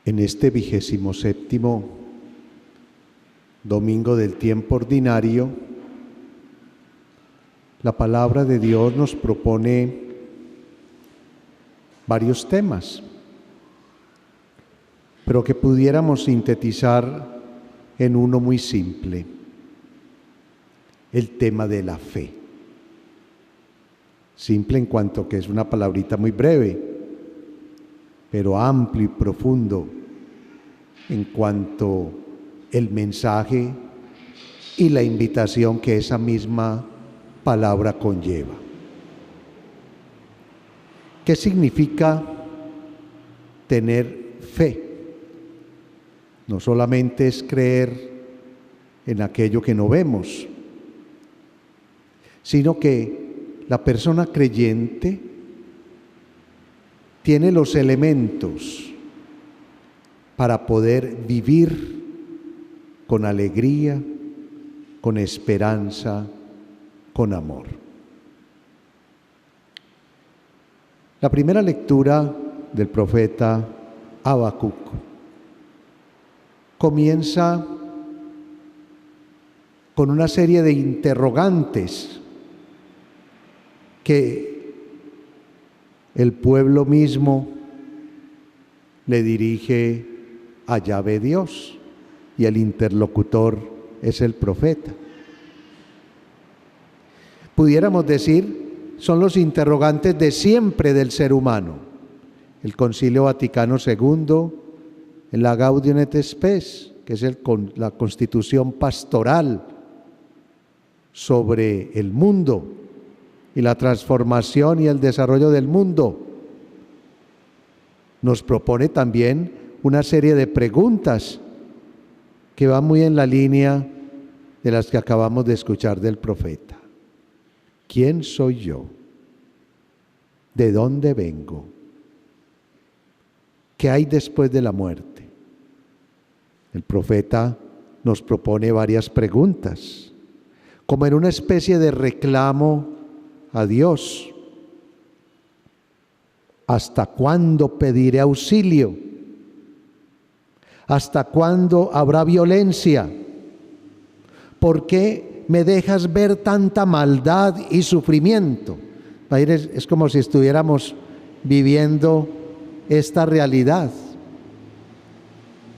En este 27º domingo del tiempo ordinario, la palabra de Dios nos propone varios temas, pero que pudiéramos sintetizar en uno muy simple: el tema de la fe. Simple en cuanto que es una palabrita muy breve, pero amplio y profundo en cuanto el mensaje y la invitación que esa misma palabra conlleva. ¿Qué significa tener fe? No solamente es creer en aquello que no vemos, sino que la persona creyente tiene los elementos para poder vivir con alegría, con esperanza, con amor. La primera lectura del profeta Habacuc comienza con una serie de interrogantes que el pueblo mismo le dirige a Yahvé Dios, y el interlocutor es el profeta. Pudiéramos decir, son los interrogantes de siempre del ser humano. El Concilio Vaticano II, en la Gaudium et Spes, que es la constitución pastoral sobre el mundo y la transformación y el desarrollo del mundo, nos propone también una serie de preguntas que van muy en la línea de las que acabamos de escuchar del profeta. ¿Quién soy yo? ¿De dónde vengo? ¿Qué hay después de la muerte? El profeta nos propone varias preguntas, como en una especie de reclamo a Dios. ¿Hasta cuándo pediré auxilio? ¿Hasta cuándo habrá violencia? ¿Por qué me dejas ver tanta maldad y sufrimiento? Es como si estuviéramos viviendo esta realidad.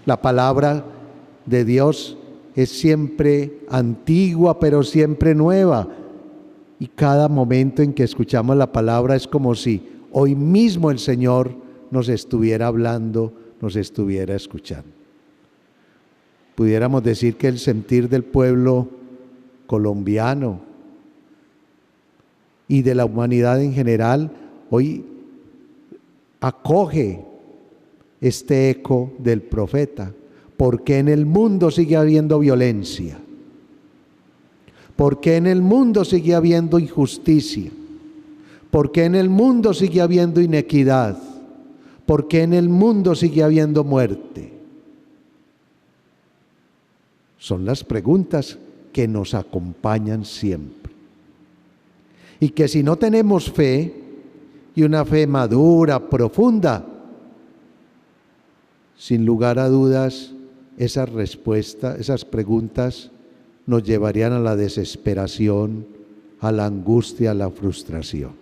La palabra de Dios es siempre antigua, pero siempre nueva. Y cada momento en que escuchamos la palabra es como si hoy mismo el Señor nos estuviera hablando, nos estuviera escuchando. Pudiéramos decir que el sentir del pueblo colombiano y de la humanidad en general hoy acoge este eco del profeta. ¿Por qué en el mundo sigue habiendo violencia? ¿Por qué en el mundo sigue habiendo injusticia? ¿Por qué en el mundo sigue habiendo inequidad? ¿Por qué en el mundo sigue habiendo muerte? Son las preguntas que nos acompañan siempre. Y que si no tenemos fe, y una fe madura, profunda, sin lugar a dudas, esas preguntas nos llevarían a la desesperación, a la angustia, a la frustración.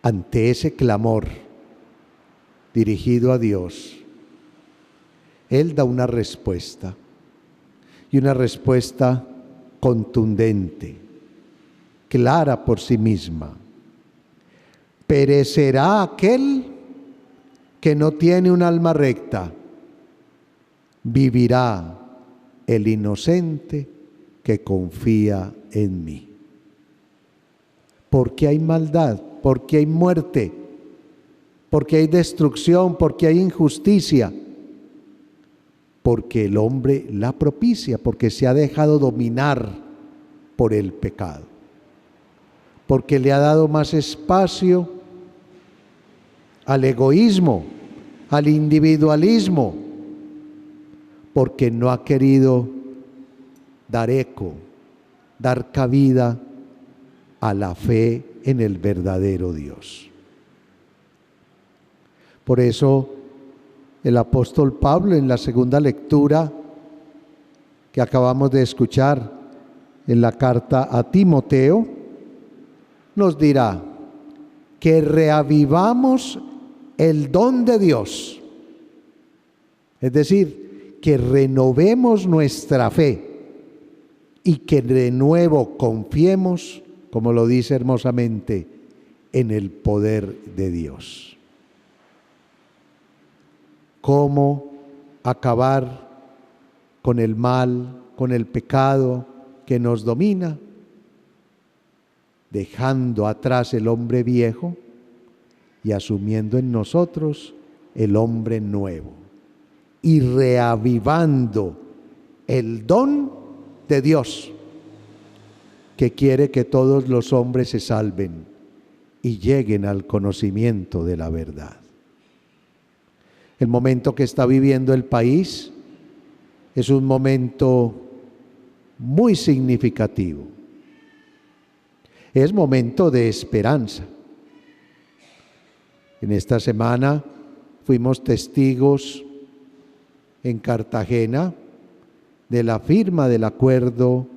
Ante ese clamor dirigido a Dios, Él da una respuesta, y una respuesta contundente, clara por sí misma. ¿Perecerá aquel que no tiene un alma recta? ¿Vivirá el inocente que confía en mí? ¿Por qué hay maldad? ¿Por qué hay muerte? ¿Por qué hay destrucción? ¿Por qué hay injusticia? Porque el hombre la propicia, porque se ha dejado dominar por el pecado, porque le ha dado más espacio al egoísmo, al individualismo, porque no ha querido dar eco, dar cabida a la fe en el verdadero Dios. Por eso el apóstol Pablo en la segunda lectura que acabamos de escuchar en la carta a Timoteo, nos dirá que reavivamos el don de Dios. Es decir, que renovemos nuestra fe y que de nuevo confiemos, como lo dice hermosamente, en el poder de Dios. ¿Cómo acabar con el mal, con el pecado que nos domina? Dejando atrás el hombre viejo y asumiendo en nosotros el hombre nuevo y reavivando el don de Dios, que quiere que todos los hombres se salven y lleguen al conocimiento de la verdad. El momento que está viviendo el país es un momento muy significativo. Es momento de esperanza. En esta semana fuimos testigos en Cartagena de la firma del acuerdo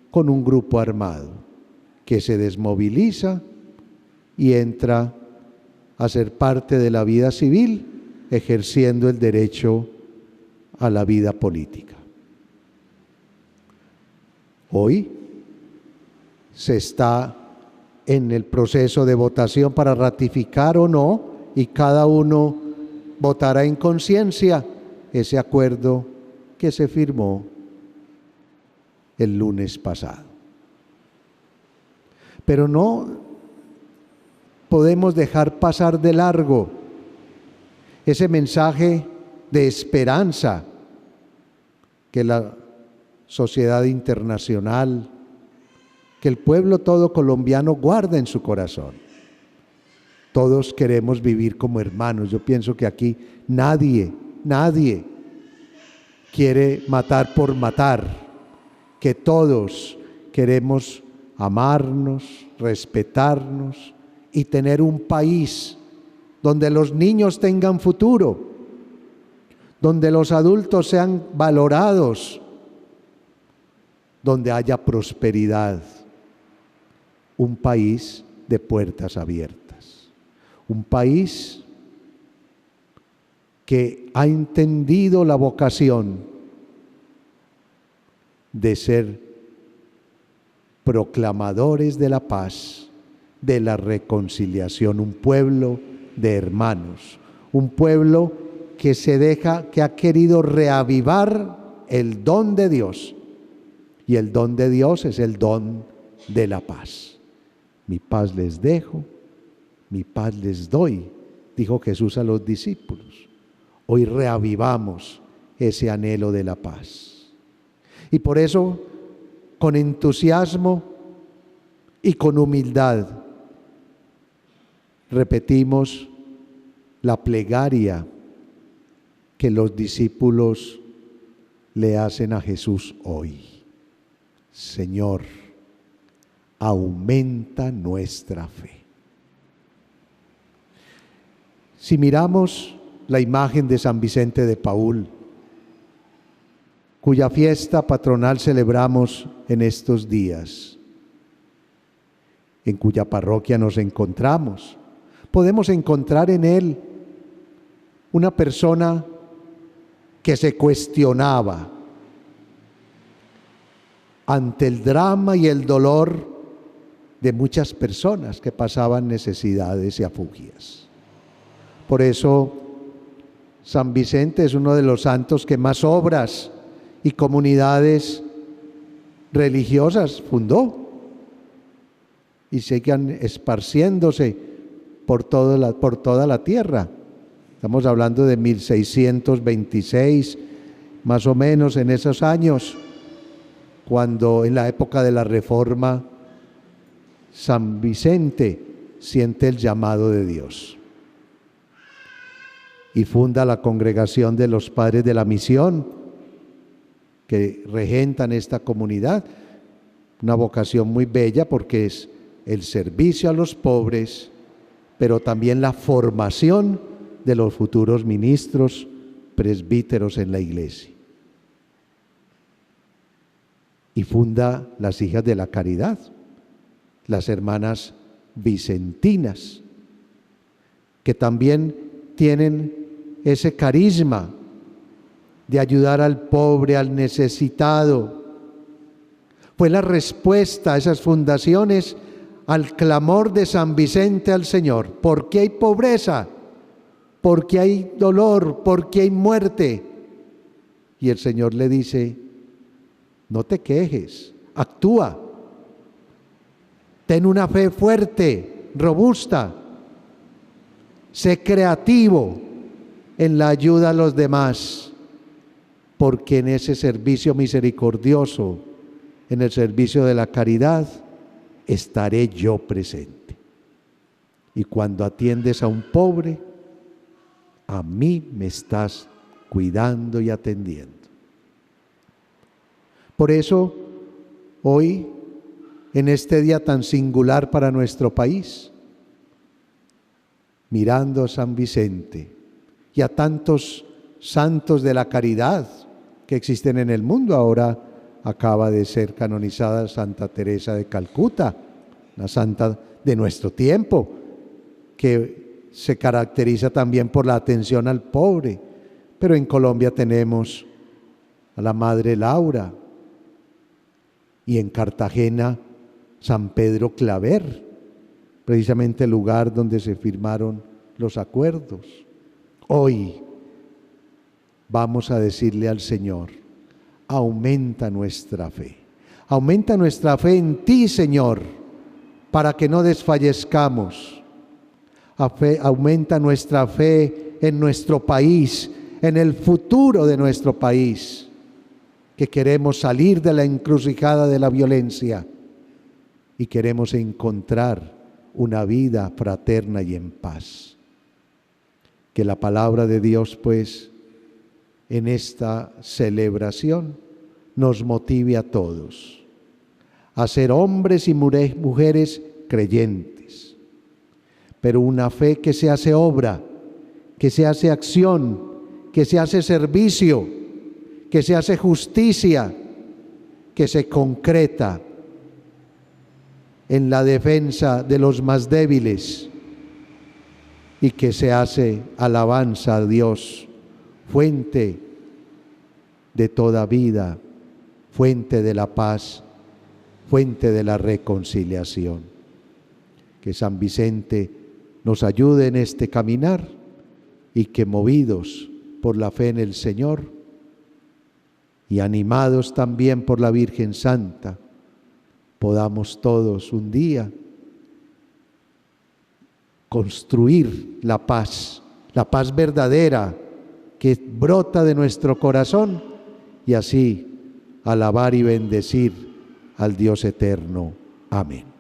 con un grupo armado que se desmoviliza y entra a ser parte de la vida civil, ejerciendo el derecho a la vida política. Hoy se está en el proceso de votación para ratificar o no, y cada uno votará en conciencia ese acuerdo que se firmó el lunes pasado. Pero no podemos dejar pasar de largo ese mensaje de esperanza que la sociedad internacional, que el pueblo todo colombiano guarda en su corazón. Todos queremos vivir como hermanos. Yo pienso que aquí nadie quiere matar por matar, que todos queremos amarnos, respetarnos y tener un país donde los niños tengan futuro, donde los adultos sean valorados, donde haya prosperidad. Un país de puertas abiertas, un país que ha entendido la vocación de ser proclamadores de la paz, de la reconciliación, un pueblo de hermanos, un pueblo que que ha querido reavivar el don de Dios, y el don de Dios es el don de la paz. Mi paz les dejo, mi paz les doy, dijo Jesús a los discípulos. Hoy reavivamos ese anhelo de la paz. Y por eso, con entusiasmo y con humildad, repetimos la plegaria que los discípulos le hacen a Jesús hoy. Señor, aumenta nuestra fe. Si miramos la imagen de San Vicente de Paúl, cuya fiesta patronal celebramos en estos días, en cuya parroquia nos encontramos, podemos encontrar en él una persona que se cuestionaba ante el drama y el dolor de muchas personas que pasaban necesidades y afugias. Por eso, San Vicente es uno de los santos que más obras y comunidades religiosas fundó y sigan esparciéndose por toda la tierra. Estamos hablando de 1626, más o menos en esos años, cuando en la época de la Reforma, San Vicente siente el llamado de Dios y funda la Congregación de los Padres de la Misión, que regentan esta comunidad, una vocación muy bella porque es el servicio a los pobres, pero también la formación de los futuros ministros presbíteros en la iglesia. Y funda las Hijas de la Caridad, las hermanas vicentinas, que también tienen ese carisma de ayudar al pobre, al necesitado. Fue la respuesta a esas fundaciones al clamor de San Vicente al Señor. ¿Por qué hay pobreza? ¿Por qué hay dolor? ¿Por qué hay muerte? Y el Señor le dice: no te quejes, actúa. Ten una fe fuerte, robusta. Sé creativo en la ayuda a los demás, porque en ese servicio misericordioso, en el servicio de la caridad, estaré yo presente. Y cuando atiendes a un pobre, a mí me estás cuidando y atendiendo. Por eso, hoy, en este día tan singular para nuestro país, mirando a San Vicente y a tantos santos de la caridad que existen en el mundo, ahora acaba de ser canonizada Santa Teresa de Calcuta, una santa de nuestro tiempo, que se caracteriza también por la atención al pobre. Pero en Colombia tenemos a la Madre Laura, y en Cartagena San Pedro Claver, precisamente el lugar donde se firmaron los acuerdos. Hoy vamos a decirle al Señor: aumenta nuestra fe. Aumenta nuestra fe en ti, Señor, para que no desfallezcamos. Aumenta nuestra fe en nuestro país, en el futuro de nuestro país, que queremos salir de la encrucijada de la violencia y queremos encontrar una vida fraterna y en paz. Que la palabra de Dios, pues, en esta celebración nos motive a todos a ser hombres y mujeres creyentes, pero una fe que se hace obra, que se hace acción, que se hace servicio, que se hace justicia, que se concreta en la defensa de los más débiles y que se hace alabanza a Dios, fuente de toda vida, fuente de la paz, fuente de la reconciliación. Que San Vicente nos ayude en este caminar y que, movidos por la fe en el Señor y animados también por la Virgen Santa, podamos todos un día construir la paz verdadera que brota de nuestro corazón, y así alabar y bendecir al Dios eterno. Amén.